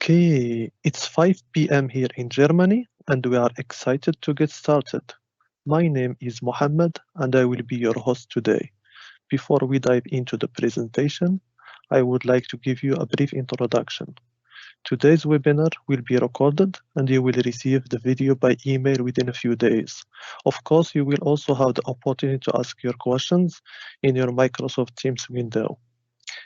Okay, it's 5 p.m. here in Germany, and we are excited to get started. My name is Mohammed, and I will be your host today. Before we dive into the presentation, I would like to give you a brief introduction. Today's webinar will be recorded, and you will receive the video by email within a few days. Of course, you will also have the opportunity to ask your questions in your Microsoft Teams window.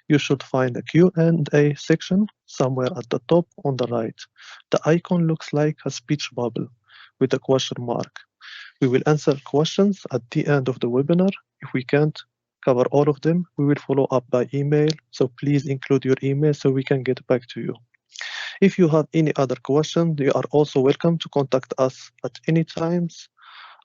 You should find a Q&A section somewhere at the top on the right. The icon looks like a speech bubble with a question mark. We will answer questions at the end of the webinar. If we can't cover all of them, we will follow up by email, so please include your email so we can get back to you. If you have any other questions, you are also welcome to contact us at any times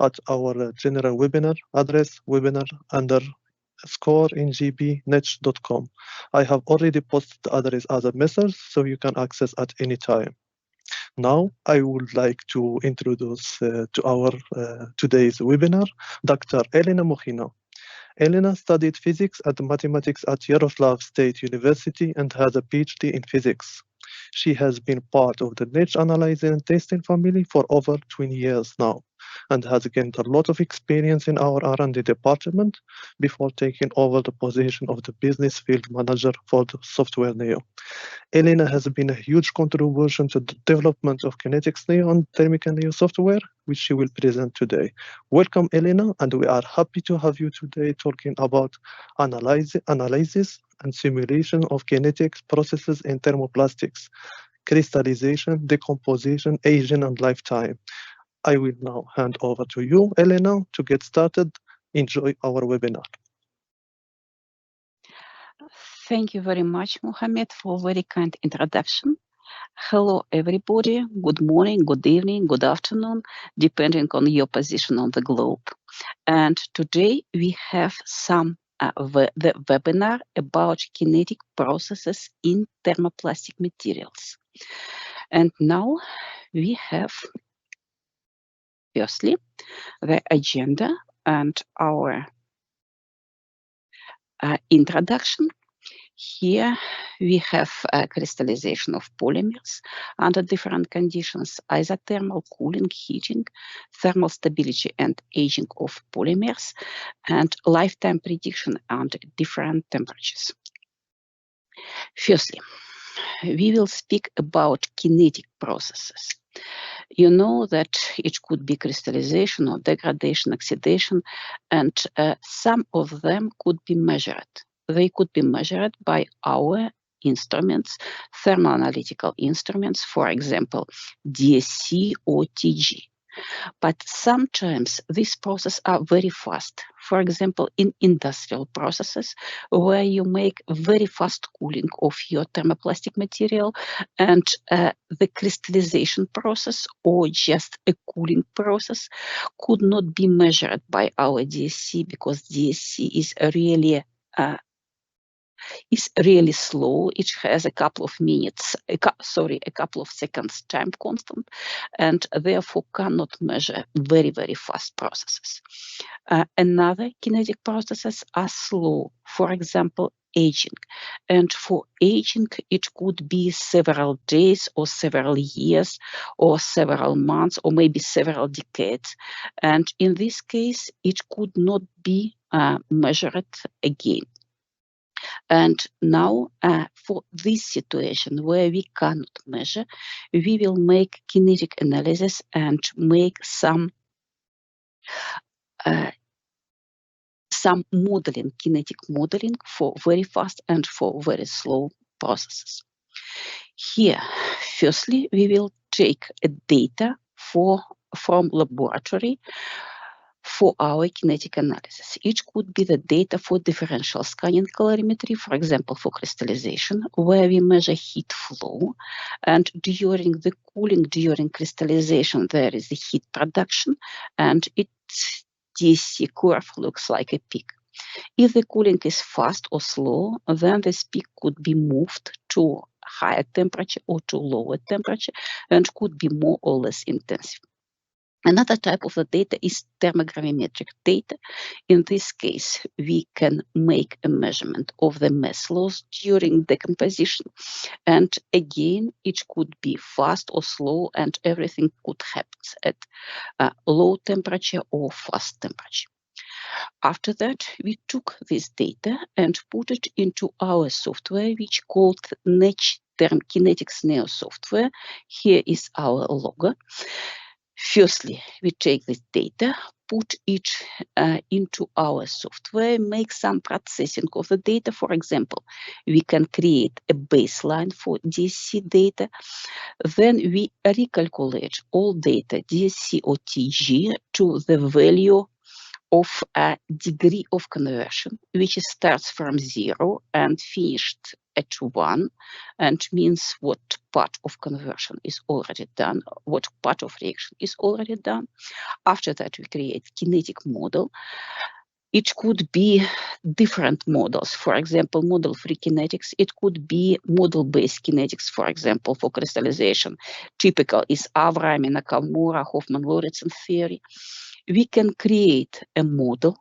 at our general webinar address, webinar_NGB_NETZSCH.com. I have already posted the address as a message, so you can access at any time. Now, I would like to introduce to our today's webinar, Dr. Elena Moukhina. Elena studied physics and mathematics at Yaroslav State University and has a PhD in physics. She has been part of the niche analyzing and testing family for over 20 years now, and has gained a lot of experience in our R&D department before taking over the position of the business field manager for the software Neo. Elena has been a huge contribution to the development of Kinetics Neo and Termica Neo software, which she will present today. Welcome, Elena, and we are happy to have you today talking about analysis and simulation of kinetic processes in thermoplastics, crystallization, decomposition, aging, and lifetime. I will now hand over to you, Elena, to get started. Enjoy our webinar. Thank you very much, Mohammed, for a very kind introduction. Hello, everybody. Good morning, good evening, good afternoon, depending on your position on the globe. And today we have the webinar about kinetic processes in thermoplastic materials. And now we have, firstly, the agenda and our introduction. Here we have crystallization of polymers under different conditions: isothermal, cooling, heating, thermal stability and aging of polymers, and lifetime prediction under different temperatures. Firstly, we will speak about kinetic processes. You know that it could be crystallization or degradation, oxidation, and some of them could be measured. They could be measured by our instruments, thermoanalytical instruments, for example, DSC or TG. But sometimes these processes are very fast. For example, in industrial processes, where you make very fast cooling of your thermoplastic material, and the crystallization process or just a cooling process could not be measured by our DSC, because DSC is really slow. It has a couple of minutes, a couple of seconds time constant, and therefore cannot measure very, very fast processes. Another kinetic processes are slow, for example, aging. And for aging, it could be several days or several years or several months or maybe several decades. And in this case, it could not be measured again. And now, for this situation where we cannot measure, we will make kinetic analysis and make some modeling, kinetic modeling for very fast and for very slow processes. Here, firstly, we will take a data from laboratory for our kinetic analysis. It could be the data for differential scanning calorimetry, for example, for crystallization, where we measure heat flow. And during the cooling, during crystallization, there is the heat production, and its DSC curve looks like a peak. If the cooling is fast or slow, then this peak could be moved to higher temperature or to lower temperature and could be more or less intensive. Another type of the data is thermogravimetric data. In this case, we can make a measurement of the mass loss during decomposition. And again, it could be fast or slow, and everything could happen at low temperature or fast temperature. After that, we took this data and put it into our software, which called NETZSCH Kinetics Neo software. Here is our logo. Firstly, we take this data, put it into our software, make some processing of the data. For example, we can create a baseline for DSC data. Then we recalculate all data, DSC or TG, to the value of a degree of conversion, which starts from 0 and finished at 1, and means what part of conversion is already done, what part of reaction is already done. After that, we create kinetic model. It could be different models. For example, model-free kinetics. It could be model-based kinetics, for example, for crystallization. Typical is Avrami, Nakamura, Hoffman-Lorentz theory. We can create a model.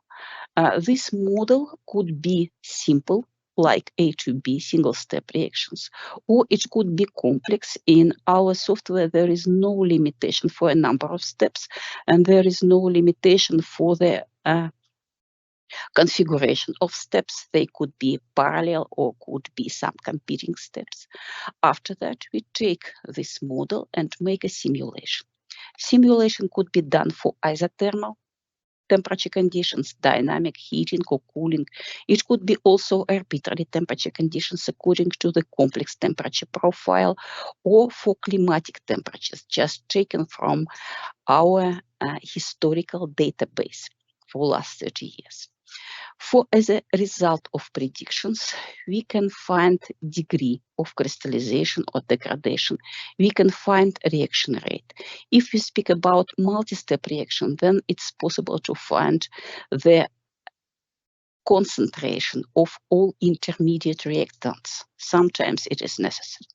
This model could be simple, like A to B, single-step reactions, or it could be complex. In our software, there is no limitation for a number of steps, and there is no limitation for the configuration of steps. They could be parallel or could be some competing steps. After that, we take this model and make a simulation. Simulation could be done for isothermal temperature conditions, dynamic heating or cooling. It could be also arbitrary temperature conditions according to the complex temperature profile, or for climatic temperatures, just taken from our historical database for last 30 years. For as a result of predictions, we can find degree of crystallization or degradation. We can find reaction rate. If we speak about multi-step reaction, then it's possible to find the concentration of all intermediate reactants. Sometimes it is necessary.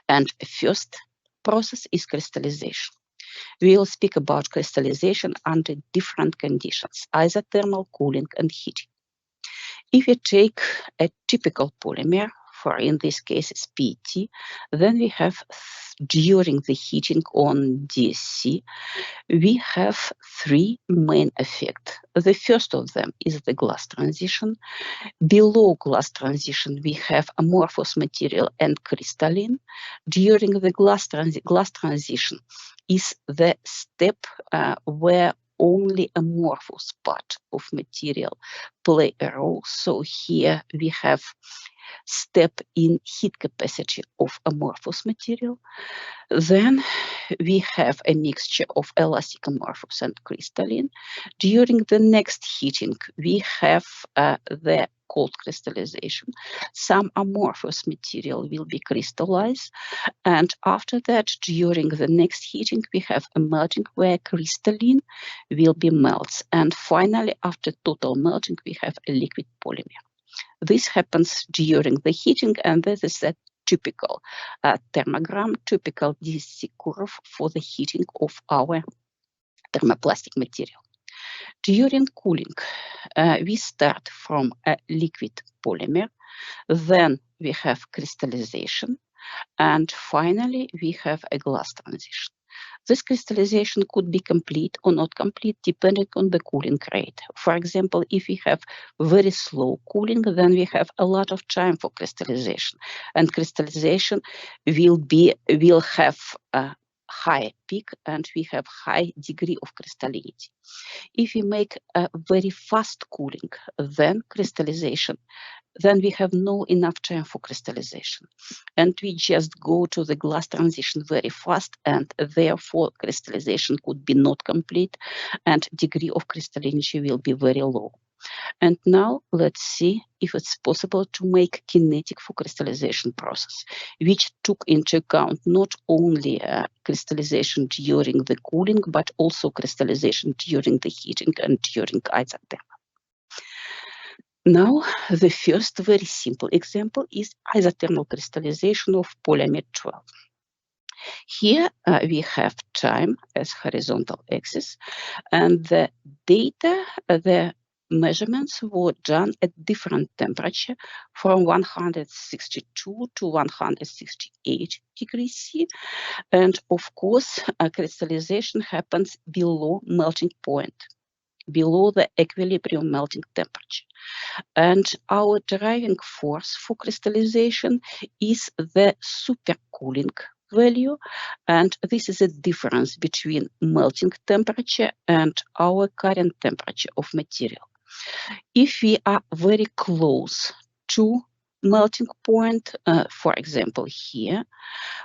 And first process is crystallization. We will speak about crystallization under different conditions: isothermal, cooling, and heating. If you take a typical polymer, for in this case it's PET, then we have during the heating on DSC, we have 3 main effects. The first of them is the glass transition. Below glass transition, we have amorphous material and crystalline. During the glass transition is the step where only amorphous part of material play a role. So here we have step in heat capacity of amorphous material. Then we have a mixture of elastic amorphous and crystalline. During the next heating, we have the cold crystallization. Some amorphous material will be crystallized. And after that, during the next heating, we have a melting where crystalline will be melted. And finally, after total melting, we have a liquid polymer. This happens during the heating, and this is a typical thermogram, typical DSC curve for the heating of our thermoplastic material. During cooling, we start from a liquid polymer, then we have crystallization, and finally we have a glass transition. This crystallization could be complete or not complete depending on the cooling rate. For example, if we have very slow cooling, then we have a lot of time for crystallization, and crystallization will have a high peak and we have high degree of crystallinity. If we make a very fast cooling, then we have no enough time for crystallization, and we just go to the glass transition very fast, and therefore crystallization could be not complete and degree of crystallinity will be very low. And now let's see if it's possible to make kinetic for crystallization process, which took into account not only crystallization during the cooling, but also crystallization during the heating and during isothermal. Now, the first very simple example is isothermal crystallization of polymer 12. Here we have time as horizontal axis, and the data, the measurements were done at different temperature from 162 to 168 degrees C. And of course, crystallization happens below melting point, below the equilibrium melting temperature. And our driving force for crystallization is the supercooling value, and this is a difference between melting temperature and our current temperature of material. If we are very close to melting point, for example here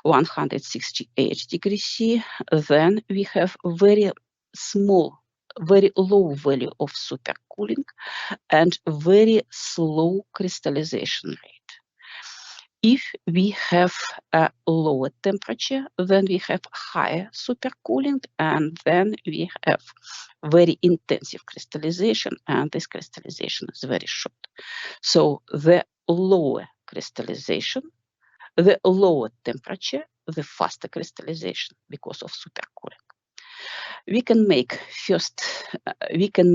168 degrees C, then we have very small, very low value of supercooling and very slow crystallization rate. If we have a lower temperature, then we have higher supercooling, and then we have very intensive crystallization, and this crystallization is very short. So the lower crystallization, the lower temperature, the faster crystallization because of supercooling. We can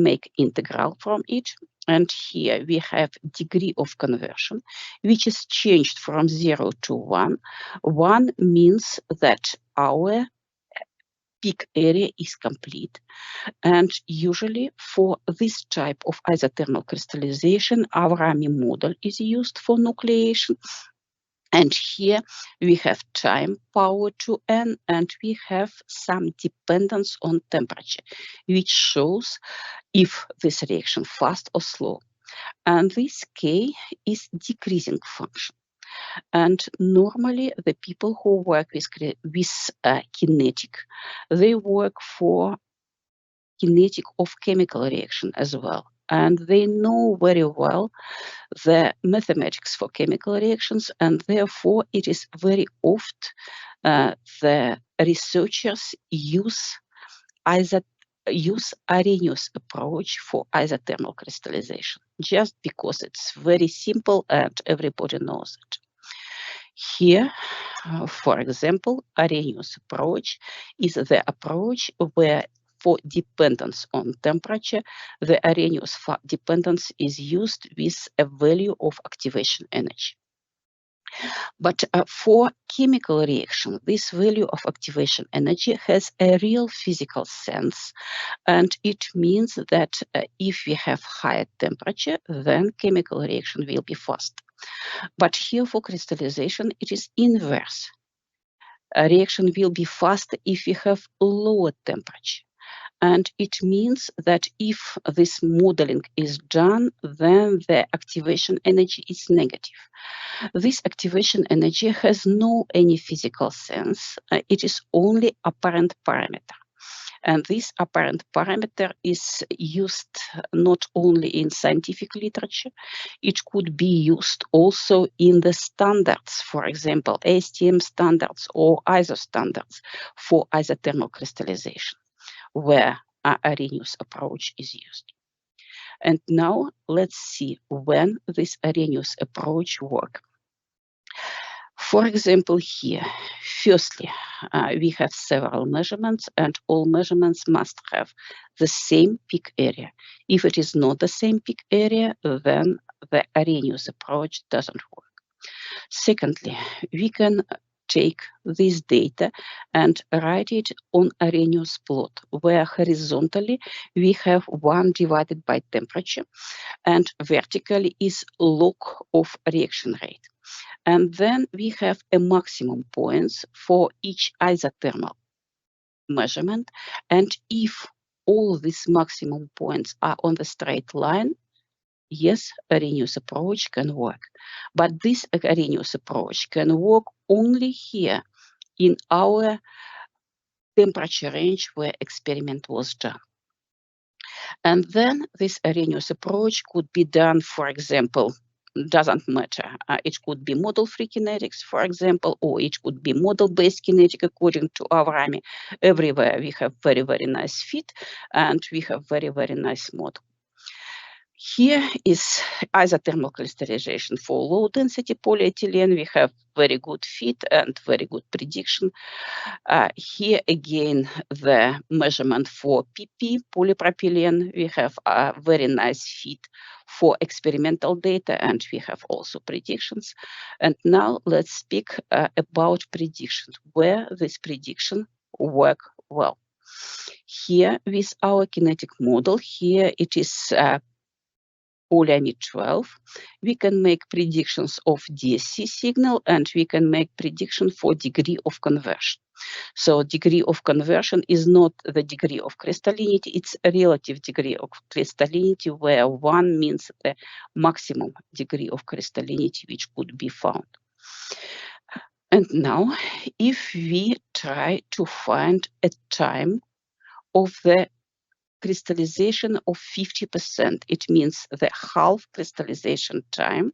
make integral from it, and here we have degree of conversion, which is changed from 0 to 1. 1 means that our peak area is complete, and usually for this type of isothermal crystallization, our Rami model is used for nucleation. And here we have time power to n, and we have some dependence on temperature, which shows if this reaction fast or slow. And this k is decreasing function. And normally the people who work with kinetic, they work for kinetic of chemical reaction as well. And they know very well the mathematics for chemical reactions, and therefore it is very oft the researchers use Arrhenius approach for isothermal crystallization, just because it's very simple and everybody knows it. Here, for example, Arrhenius approach is the approach where for dependence on temperature, the Arrhenius dependence is used with a value of activation energy. But for chemical reaction, this value of activation energy has a real physical sense, and it means that if we have higher temperature, then chemical reaction will be fast. But here for crystallization, it is inverse. A reaction will be faster if we have lower temperature. And it means that if this modeling is done, then the activation energy is negative. This activation energy has no any physical sense. It is only apparent parameter. And this apparent parameter is used not only in scientific literature, it could be used also in the standards, for example, ASTM standards or ISO standards for isothermal crystallization, where Arrhenius approach is used. And now let's see when this Arrhenius approach works. For example, here, firstly, we have several measurements, and all measurements must have the same peak area. If it is not the same peak area, then the Arrhenius approach doesn't work. Secondly, we can take this data and write it on Arrhenius plot, where horizontally we have 1 divided by temperature, and vertically is log of reaction rate. And then we have a maximum points for each isothermal measurement. And if all these maximum points are on the straight line, yes, Arrhenius approach can work. But this Arrhenius approach can work only here in our temperature range where experiment was done. And then this Arrhenius approach could be done, for example, doesn't matter. It could be model-free kinetics, for example, or it could be model-based kinetic according to our Rami. Everywhere we have very, very nice fit, and we have very, very nice model. Here is isothermal crystallization for low density polyethylene. We have very good fit and very good prediction. Here again, the measurement for PP, polypropylene. We have a very nice fit for experimental data, and we have also predictions. And now let's speak about prediction, where this prediction work well. Here with our kinetic model, here it is polyamide 12, we can make predictions of DSC signal, and we can make prediction for degree of conversion. So degree of conversion is not the degree of crystallinity, it's a relative degree of crystallinity, where 1 means the maximum degree of crystallinity which could be found. And now, if we try to find a time of the crystallization of 50%, it means the half crystallization time,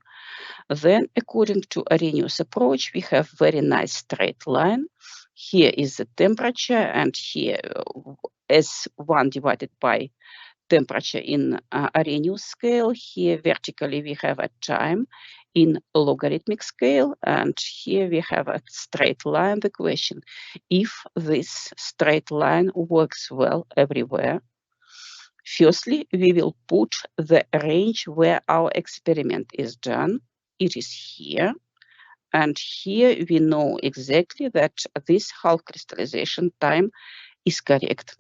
then according to Arrhenius approach, we have very nice straight line. Here is the temperature, and here S1 divided by temperature in Arrhenius scale. Here vertically we have a time in logarithmic scale, and here we have a straight line. The question, if this straight line works well everywhere, firstly, we will put the range where our experiment is done. It is here. And here we know exactly that this half crystallization time is correct.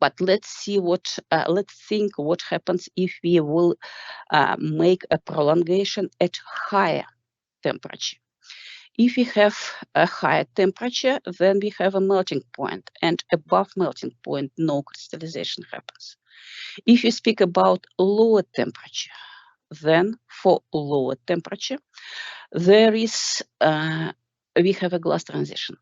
But let's think what happens if we will make a prolongation at higher temperature. If we have a higher temperature, then we have a melting point, and above melting point, no crystallization happens. If you speak about lower temperature, then for lower temperature, there is we have a glass transition,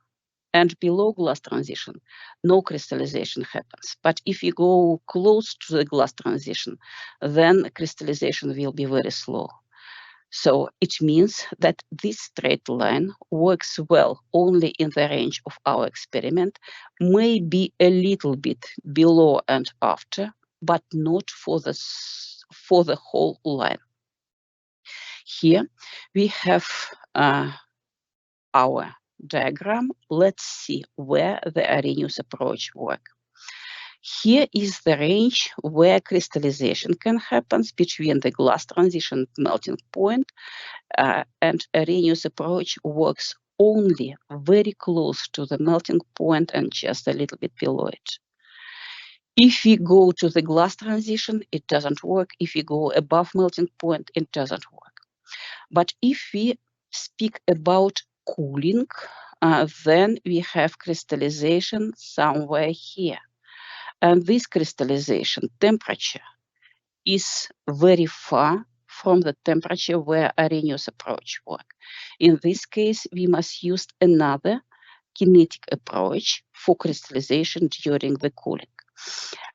and below glass transition, no crystallization happens. But if you go close to the glass transition, then crystallization will be very slow. So it means that this straight line works well only in the range of our experiment, maybe a little bit below and after, but not for the whole line. Here we have our diagram. Let's see where the Arrhenius approach works. Here is the range where crystallization can happen between the glass transition melting point, and Arrhenius approach works only very close to the melting point and just a little bit below it. If we go to the glass transition, it doesn't work. If we go above melting point, it doesn't work. But if we speak about cooling, then we have crystallization somewhere here. And this crystallization temperature is very far from the temperature where Arrhenius approach works. In this case, we must use another kinetic approach for crystallization during the cooling.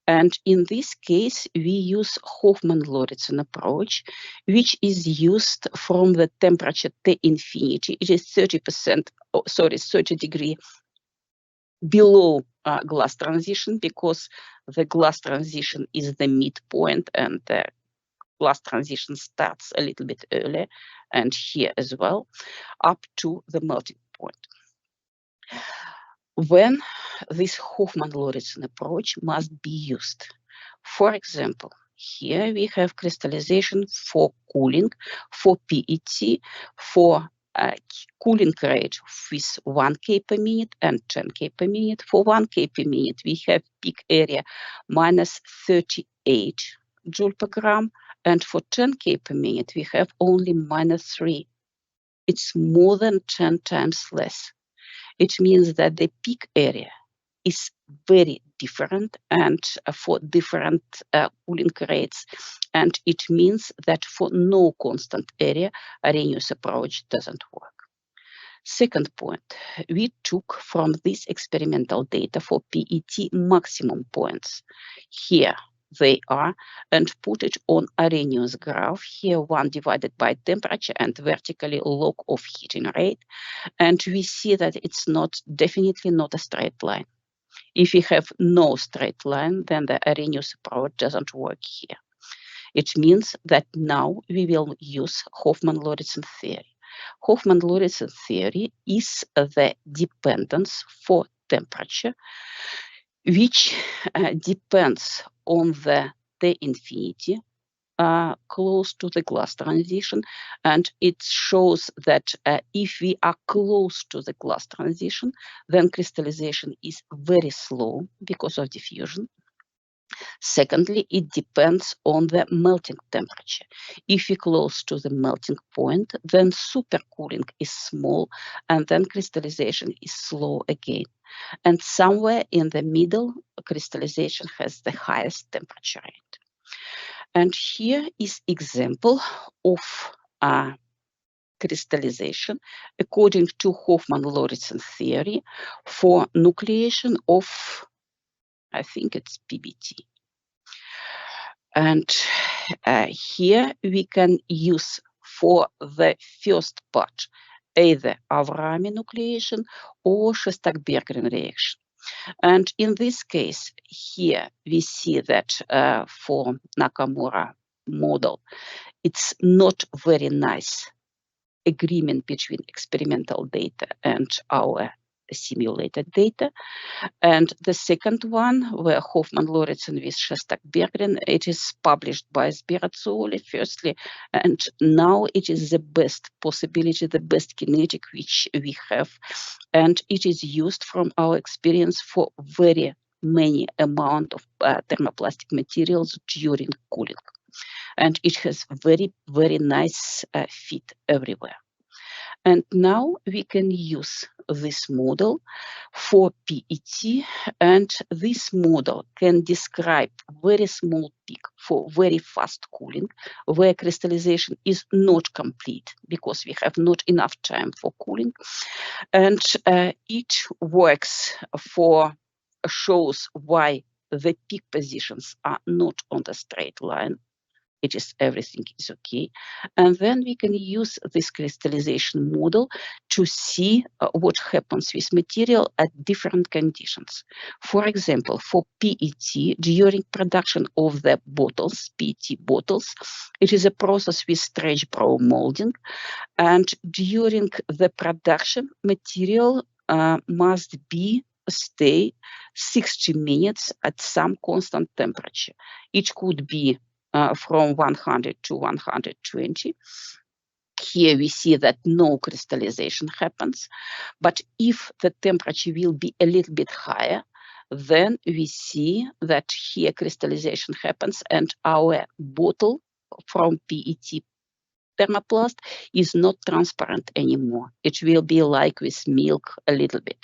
And in this case, we use Hofmann-Lorentz approach, which is used from the temperature T infinity. It is 30 degree below glass transition, because the glass transition is the midpoint, and the glass transition starts a little bit earlier, and here as well, up to the melting point. When this Hofmann-Lorentz approach must be used. For example, here we have crystallization for cooling, for PET, for cooling rate with 1 K per minute and 10 K per minute. For 1 K per minute, we have peak area minus 38 joule per gram, and for 10 K per minute, we have only minus 3. It's more than 10 times less. It means that the peak area is very different, and for different cooling rates, and it means that for no constant area, Arrhenius approach doesn't work. Second point, we took from this experimental data for PET maximum points. Here they are, and put it on Arrhenius graph. Here 1 divided by temperature and vertically log of heating rate, and we see that it's definitely not a straight line. If we have no straight line, then the Arrhenius approach doesn't work here. It means that now we will use Hofmann-Lorentz theory. Hofmann-Lorentz theory is the dependence for temperature, which depends on the T infinity close to the glass transition, and it shows that if we are close to the glass transition, then crystallization is very slow because of diffusion. Secondly, it depends on the melting temperature. If we close to the melting point, then supercooling is small, and then crystallization is slow again. And somewhere in the middle, crystallization has the highest temperature rate. And here is example of crystallization according to Hofmann-Lorentz theory for nucleation of, I think it's PBT. And here we can use for the first part either Avrami nucleation or Shostak-Berggren reaction. And in this case, here we see that for Nakamura model, it's not very nice agreement between experimental data and our simulated data. And the second one, where Hofmann-Lorentz with Shostak-Berggren, it is published by Sbirazzoli firstly, and now it is the best possibility, the best kinetic which we have, and it is used from our experience for very many amount of thermoplastic materials during cooling, and it has very, very nice fit everywhere. And now we can use this model for PET, and this model can describe very small peak for very fast cooling, where crystallization is not complete because we have not enough time for cooling. And it works for, shows why the peak positions are not on the straight line. It is everything is okay. And then we can use this crystallization model to see what happens with material at different conditions. For example, for PET, during production of the bottles, PET bottles, it is a process with stretch bro molding. And during the production, material must be stay 60 minutes at some constant temperature. It could be from 100 to 120. Here we see that no crystallization happens, but if the temperature will be a little bit higher, then we see that here crystallization happens and our bottle from PET thermoplast is not transparent anymore. It will be like with milk a little bit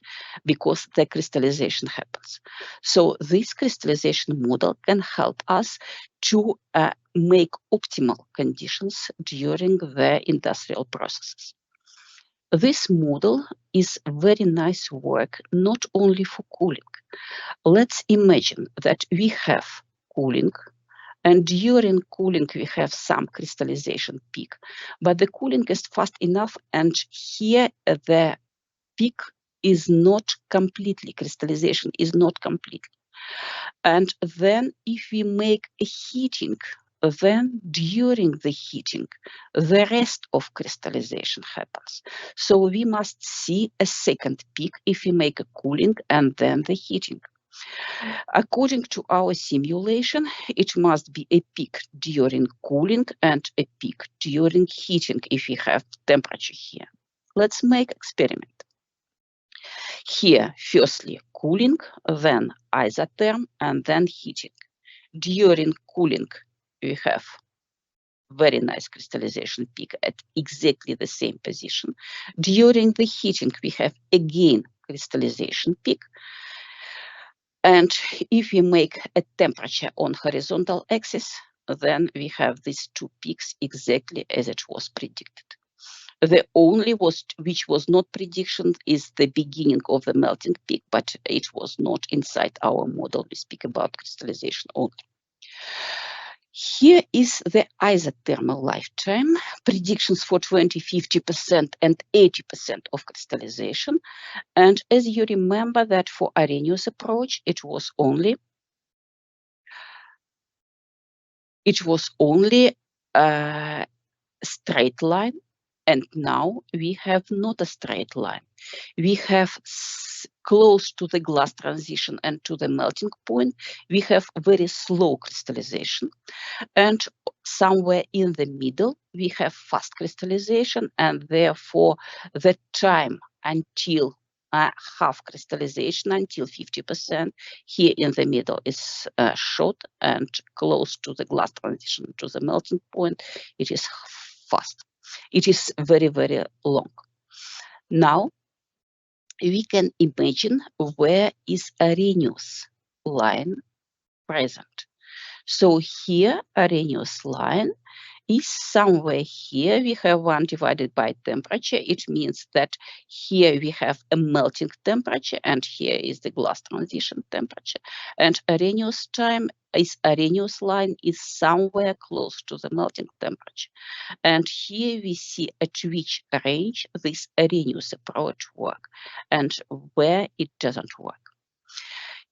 because the crystallization happens. So this crystallization model can help us to make optimal conditions during the industrial processes. This model is very nice work, not only for cooling. Let's imagine that we have cooling, and during cooling, we have some crystallization peak, but the cooling is fast enough, and here the peak is not completely, crystallization is not completely. And then if we make a heating, then during the heating, the rest of crystallization happens. So we must see a second peak if we make a cooling and then the heating. According to our simulation, it must be a peak during cooling and a peak during heating if we have temperature here. Let's make experiment. Here, firstly, cooling, then isotherm, and then heating. During cooling, we have very nice crystallization peak at exactly the same position. During the heating, we have again crystallization peak. And if we make a temperature on horizontal axis, then we have these two peaks exactly as it was predicted. The only which was not prediction is the beginning of the melting peak, but it was not inside our model. We speak about crystallization only. Here is the isothermal lifetime, predictions for 20, 50%, and 80% of crystallization. And as you remember that for Arrhenius approach, it was only it was only a straight line, and now we have not a straight line. We have close to the glass transition and to the melting point, we have very slow crystallization. And somewhere in the middle, we have fast crystallization, and therefore the time until half crystallization, until 50%, here in the middle is short, and close to the glass transition to the melting point, it is fast. It is very, very long. Now, we can imagine where is Arrhenius line present. So here, Arrhenius line is somewhere here. We have 1 divided by temperature. It means that here we have a melting temperature, and here is the glass transition temperature. And Arrhenius time is Arrhenius line is somewhere close to the melting temperature. And here we see at which range this Arrhenius approach works and where it doesn't work.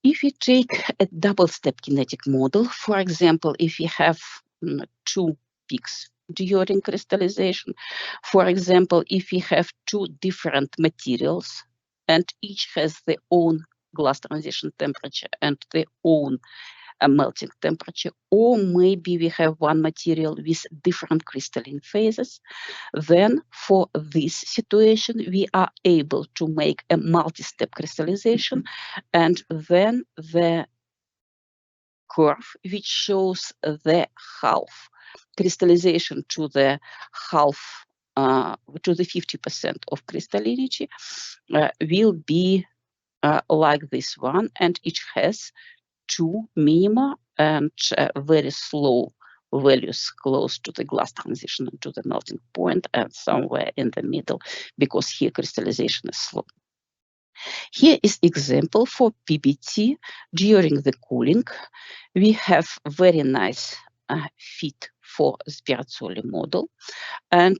If we take a double-step kinetic model, for example, if we have 2 peaks during crystallization, for example, if we have 2 different materials and each has their own glass transition temperature and their own melting temperature, or maybe we have one material with different crystalline phases, then for this situation, we are able to make a multi-step crystallization, and then the curve which shows the half crystallization to the half to the 50% of crystallinity will be like this one, and it has 2 minima and very slow values close to the glass transition and to the melting point, and somewhere in the middle, because here crystallization is slow. Here is example for PBT during the cooling. We have very nice fit for Spirazzoli model, and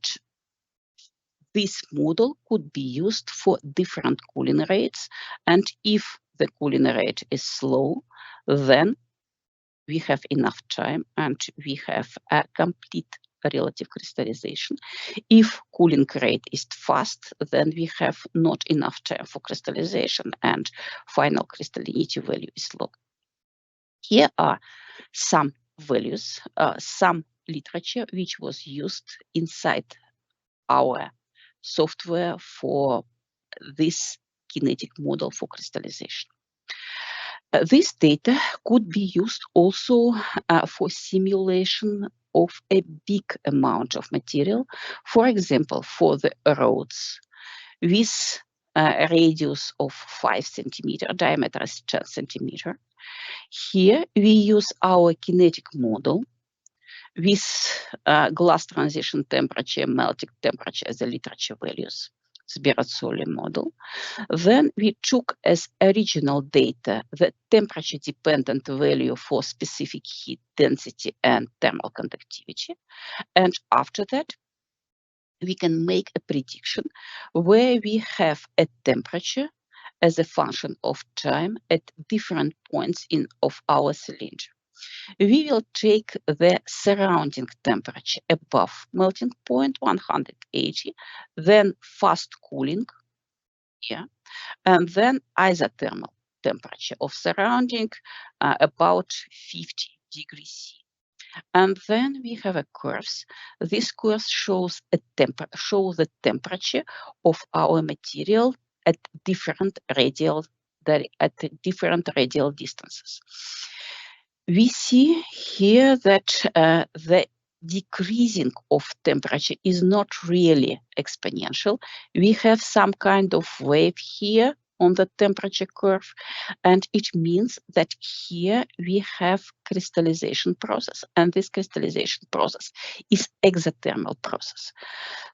this model could be used for different cooling rates. And if the cooling rate is slow, then we have enough time and we have a complete relative crystallization. If cooling rate is fast, then we have not enough time for crystallization and final crystallinity value is low. Here are some values, some literature which was used inside our software for this kinetic model for crystallization. This data could be used also for simulation of a big amount of material. For example, for the rods with a radius of 5 centimeter, diameter is 10 centimeter. Here we use our kinetic model with glass transition temperature, melting temperature as the literature values, Spirazzoli model. Then we took as original data the temperature dependent value for specific heat density and thermal conductivity. And after that, we can make a prediction where we have a temperature as a function of time at different points of our cylinder. We will take the surrounding temperature above melting point, 180, then fast cooling, and then isothermal temperature of surrounding about 50 degrees C. And then we have a curves. This curve shows the temperature of our material at different radial distances. We see here that the decreasing of temperature is not really exponential. We have some kind of wave here on the temperature curve, and it means that here we have crystallization process, and this crystallization process is exothermal process.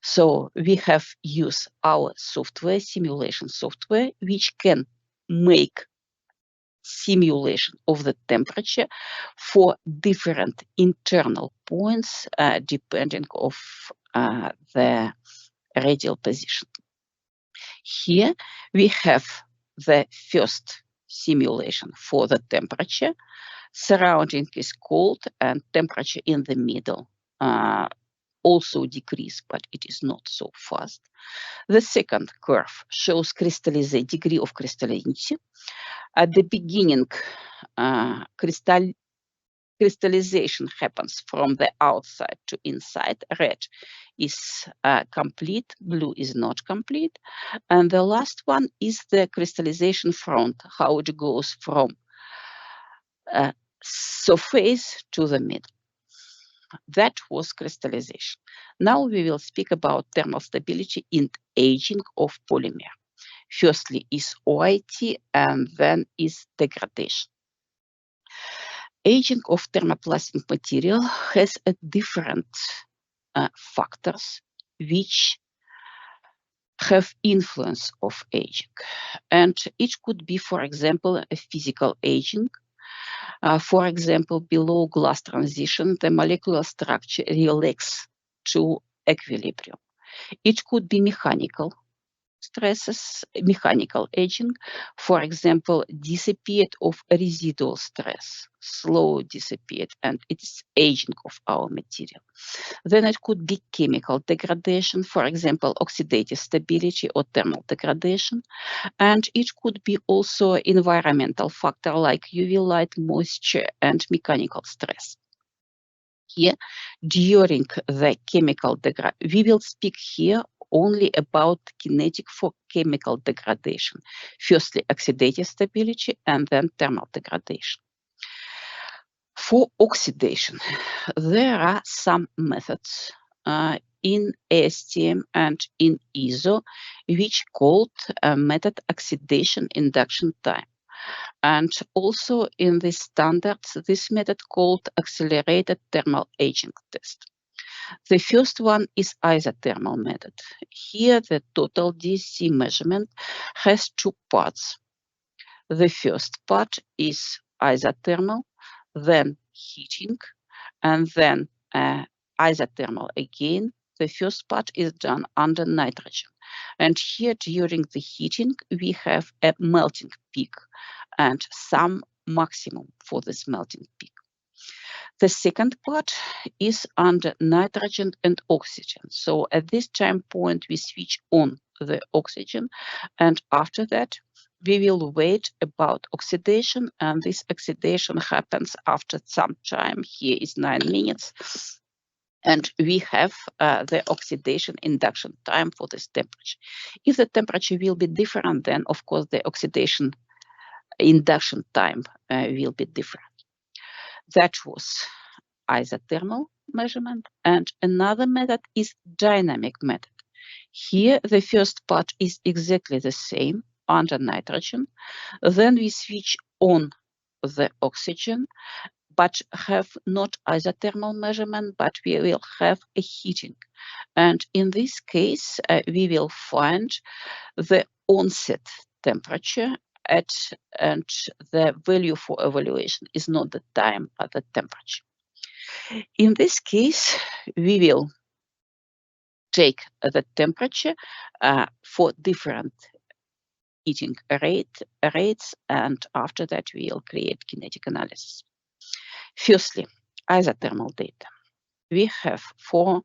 So we have used our software, simulation software, which can make simulation of the temperature for different internal points depending of the radial position. Here we have the first simulation for the temperature, Surrounding is cold and temperature in the middle also decrease, but it is not so fast. The second curve shows degree of crystallinity. At the beginning, crystallization happens from the outside to inside. Red is complete, blue is not complete. And the last one is the crystallization front, how it goes from surface to the middle. That was crystallization. Now we will speak about thermal stability in aging of polymer. Firstly is OIT and then is degradation. Aging of thermoplastic material has a different factors which have influence of aging. And it could be, for example, a physical aging. For example, below glass transition, the molecular structure relaxes to equilibrium. It could be mechanical stresses, mechanical aging, for example, dissipate of residual stress, slow dissipate, and it's aging of our material. Then it could be chemical degradation, for example, oxidative stability or thermal degradation. And it could be also environmental factor like UV light, moisture, and mechanical stress. Here, during the chemical degradation, we will speak here only about kinetic for chemical degradation. Firstly, oxidative stability and then thermal degradation. For oxidation, there are some methods in ASTM and in ISO, which called method oxidation induction time. And also in the standards, this method called accelerated thermal aging test. The first one is isothermal method. Here, the total DC measurement has two parts. The first part is isothermal, then heating, and then isothermal again. The first part is done under nitrogen. And here, during the heating, we have a melting peak and some maximum for this melting peak. The second part is under nitrogen and oxygen. So at this time point, we switch on the oxygen, and after that, we will wait about oxidation, and this oxidation happens after some time. Here is 9 minutes. And we have the oxidation induction time for this temperature. If the temperature will be different, then of course the oxidation induction time will be different. That was isothermal measurement. And another method is dynamic method. Here, the first part is exactly the same under nitrogen. Then we switch on the oxygen, but have not isothermal measurement, but we will have a heating. And in this case, we will find the onset temperature and the value for evaluation is not the time but the temperature. In this case, we will take the temperature for different heating rates, and after that we will create kinetic analysis. Firstly, isothermal data. We have for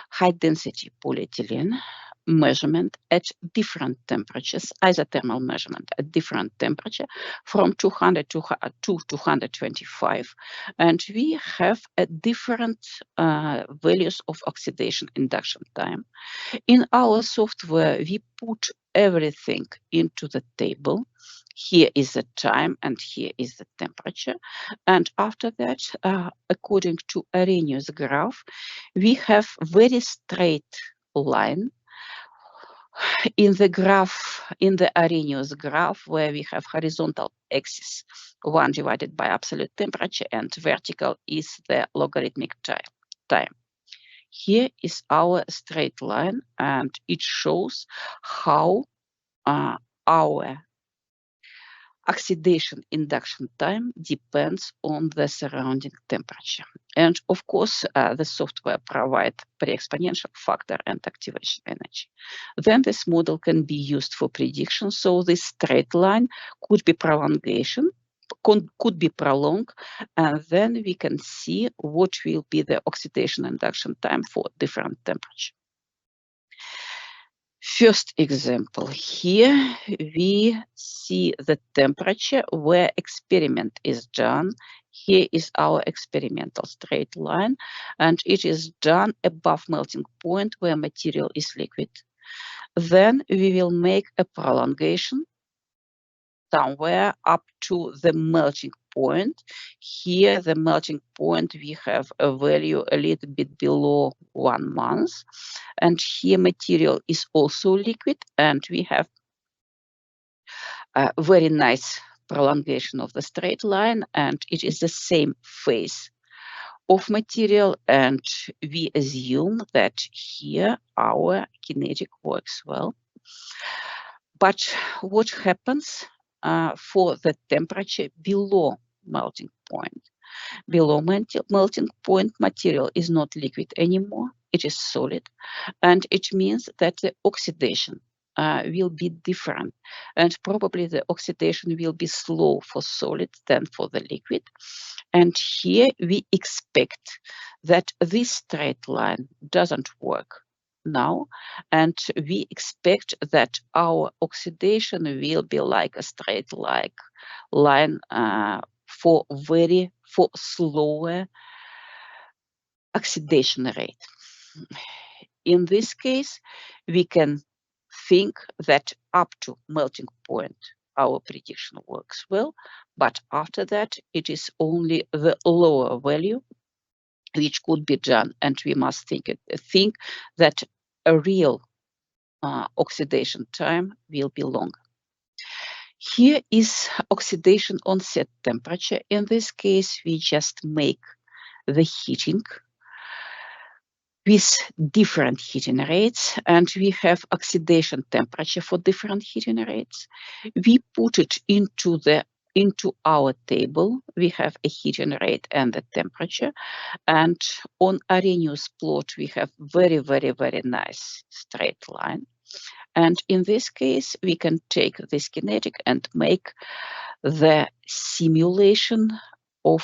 high density polyethylene measurement at different temperatures, isothermal measurement at different temperature from 200 to 225. And we have a different values of oxidation induction time. In our software, we put everything into the table. Here is the time and here is the temperature. And after that, according to Arrhenius graph, we have very straight line in the graph, in the Arrhenius graph, where we have horizontal axis 1 divided by absolute temperature and vertical is the logarithmic time. Here is our straight line, and it shows how our oxidation induction time depends on the surrounding temperature. And of course, the software provides pre-exponential factor and activation energy. Then this model can be used for prediction. So this straight line could be prolongation could be prolonged, and then we can see what will be the oxidation induction time for different temperature. First example, here we see the temperature where experiment is done. Here is our experimental straight line, and it is done above melting point where material is liquid. Then we will make a prolongation somewhere up to the melting point. Here, the melting point, we have a value a little bit below 1 month. And here material is also liquid, and we have a very nice prolongation of the straight line, and it is the same phase of material, and we assume that here our kinetic works well. But what happens for the temperature below melting point? Below melting point, material is not liquid anymore, it is solid, and it means that the oxidation will be different, and probably the oxidation will be slow for solid than for the liquid. And here we expect that this straight line doesn't work now, and we expect that our oxidation will be like a straight line for slower oxidation rate. In this case, we can think that up to melting point our prediction works well, but after that it is only the lower value which could be done, and we must think that a real oxidation time will be longer. Here is oxidation onset temperature. In this case, we just make the heating with different heating rates, and we have oxidation temperature for different heating rates. We put it into our table. We have a heating rate and the temperature, and on Arrhenius plot we have very, very, very nice straight line. And in this case, we can take this kinetic and make the simulation of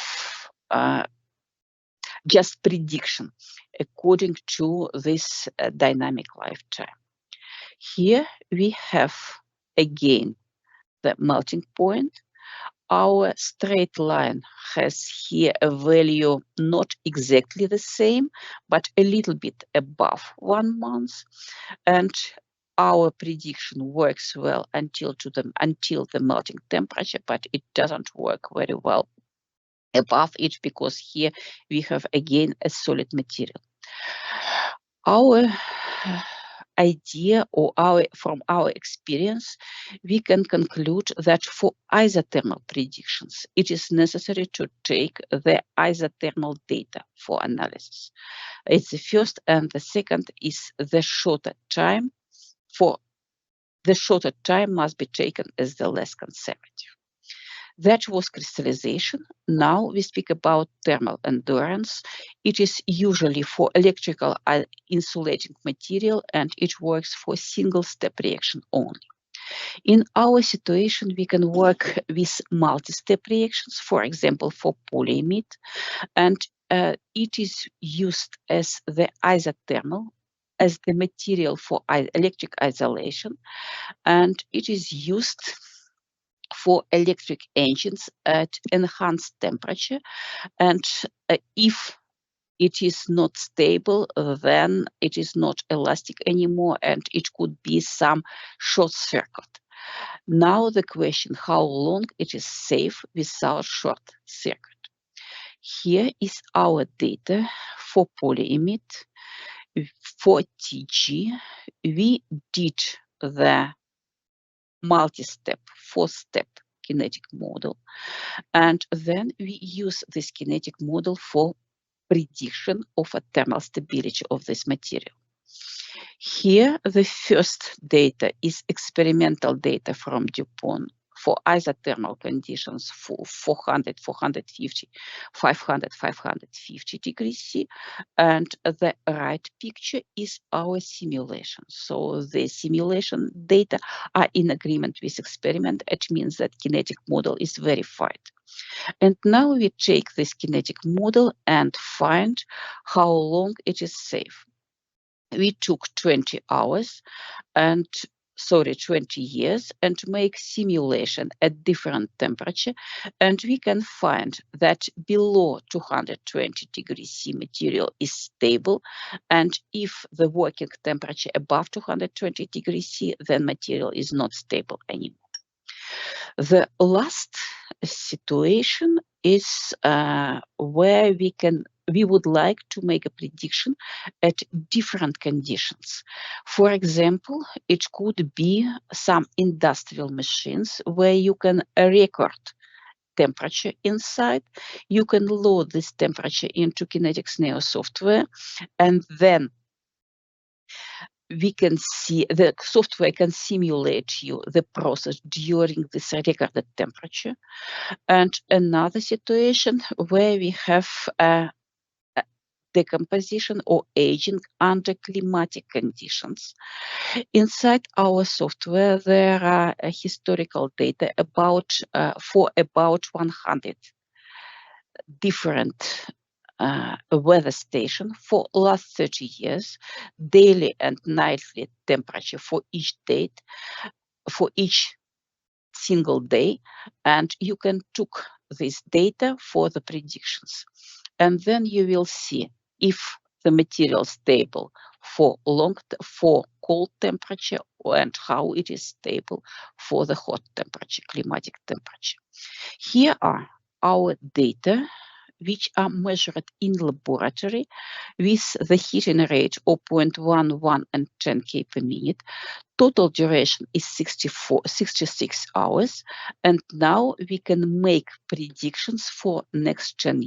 just prediction according to this dynamic lifetime. Here we have again the melting point. Our straight line has here a value not exactly the same, but a little bit above 1 month. And our prediction works well until the melting temperature, but it doesn't work very well above it, because here we have again a solid material. Our idea, or from our experience, we can conclude that for isothermal predictions, it is necessary to take the isothermal data for analysis. It's the first, and the second is the shorter time. For the shorter time must be taken as the less conservative. That was crystallization. Now we speak about thermal endurance. It is usually for electrical insulating material, and it works for single-step reaction only. In our situation, we can work with multi-step reactions, for example, for polyamide, and it is used as the isothermal, as the material for electric isolation, and it is used for electric engines at enhanced temperature. And if it is not stable, then it is not elastic anymore, and it could be some short circuit. Now the question, how long it is safe without short circuit? Here is our data for polyamide. For TG, we did the multi-step, 4-step kinetic model, and then we use this kinetic model for prediction of a thermal stability of this material. Here, the first data is experimental data from DuPont for isothermal conditions for 400, 450, 500, 550 degrees C. And the right picture is our simulation. So the simulation data are in agreement with experiment. It means that kinetic model is verified. And now we take this kinetic model and find how long it is safe. We took 20 hours and 20 years and make simulation at different temperature, and we can find that below 220 degrees C material is stable, and if the working temperature above 220 degrees C, then material is not stable anymore. The last situation is where we would like to make a prediction at different conditions. For example, it could be some industrial machines where you can record temperature inside. You can load this temperature into Kinetics Neo software, and then we can see the software can simulate you the process during this recorded temperature. And another situation where we have decomposition or aging under climatic conditions. Inside our software, there are historical data for about 100 different weather station for last 30 years, daily and nightly temperature for each date, for each single day, and you can took this data for the predictions. And then you will see if the material is stable for cold temperature and how it is stable for the hot temperature, climatic temperature. Here are our data, which are measured in laboratory with the heating rate of 0.11 and 10 K per minute. Total duration is 66 hours. And now we can make predictions for next 10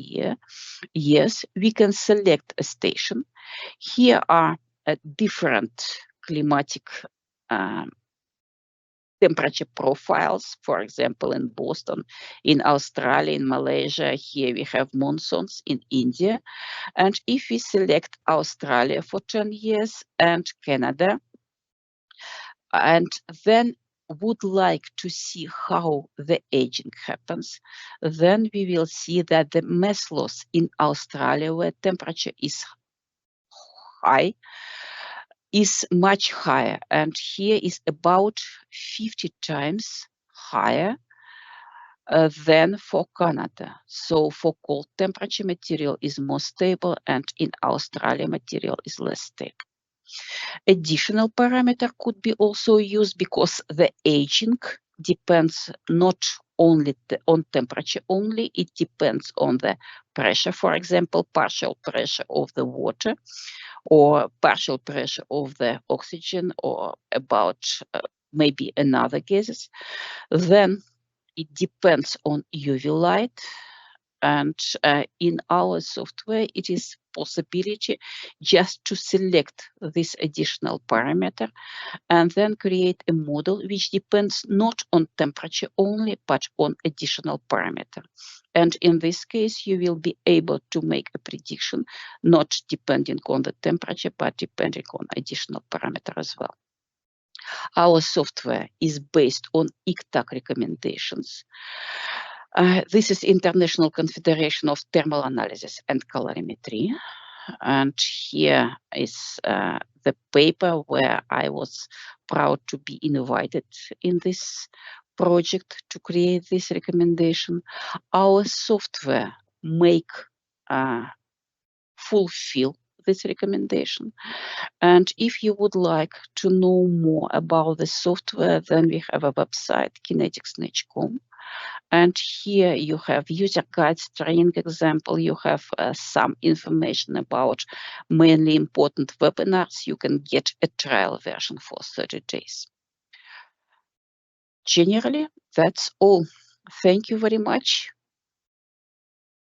years. We can select a station. Here are different climatic temperature profiles, for example, in Boston, in Australia, in Malaysia. Here we have monsoons in India. And if we select Australia for 10 years and Canada, and then would like to see how the aging happens, then we will see that the mass loss in Australia, where temperature is high, is much higher, and here is about 50 times higher than for Canada. So for cold temperature, material is more stable, and in Australia, material is less stable. Additional parameter could be also used because the aging depends not only on temperature only, it depends on the pressure, for example, partial pressure of the water or partial pressure of the oxygen, or about maybe another gases. Then it depends on UV light. And in our software, it is possibility just to select this additional parameter and then create a model which depends not on temperature only, but on additional parameter. And in this case, you will be able to make a prediction, not depending on the temperature, but depending on additional parameter as well. Our software is based on ICTAC recommendations. This is International Confederation of Thermal Analysis and Calorimetry. And here is the paper where I was proud to be invited in this project to create this recommendation. Our software fulfill this recommendation. And if you would like to know more about the software, then we have a website, kineticsnetch.com. And here you have user guides, training example. You have some information about mainly important webinars. You can get a trial version for 30 days. Generally, that's all. Thank you very much.